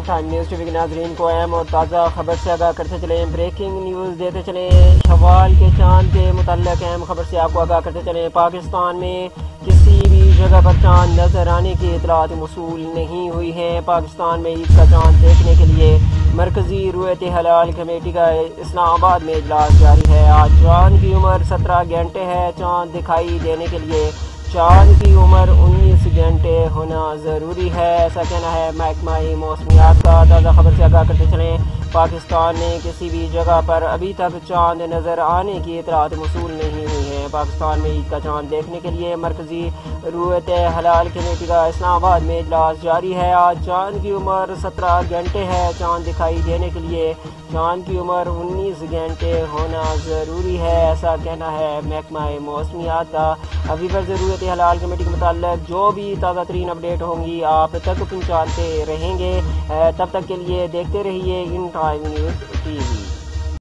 Time news T V کے ناظرین کو اہم اور تازہ خبر سے آگاہ کرتے چلیں۔ بریکنگ نیوز دیتے چلیں۔ شوال کے چاند کے متعلق اہم خبر سے آپ کو آگاہ کرتے چلیں۔ پاکستان میں کسی بھی جگہ پر چاند نظر آنے کی اطلاعات موصول نہیں ہوئی ہیں۔ پاکستان میں عید کا چاند دیکھنے کے لیے مرکزی رؤیت ہلال کمیٹی کا اسلام آباد میں اجلاس جاری ہے۔ آج چاند کی عمر 17 گھنٹے ہے۔ چاند دکھائی دینے کے لیے چاند کی عمر 19 گھنٹے ہونا ضروری ہے، ایسا کہنا ہے محکمہ موسمیات کا۔ تازہ خبر سے آگاہ کرتے چلیں۔ پاکستان میں کسی بھی جگہ پر ابھی تک چاند نظر آنے کی اطلاعات موصول نہیں ہوئی ہیں۔ پاکستان میں عید کا چاند دیکھنے کے لیے مرکزی رؤیت ہلال کمیٹی کا اسلام آباد میں اجلاس جاری ہے۔ آج چاند کی عمر 17 گھنٹے ہے۔ چاند دکھائی دینے کے لیے چاند کی عمر 19 گھنٹے ہونا ضروری ہے، ایسا کہنا ہے محکمہ موسمیات کا۔ ابھی پر ضرورت ہلال کمیٹی کے متعلق جو بھی تازہ ترین اپڈیٹ ہوں گی آپ تک پہنچاتے رہیں گے۔ تب تک کے لیے دیکھتے رہیے in time news T V.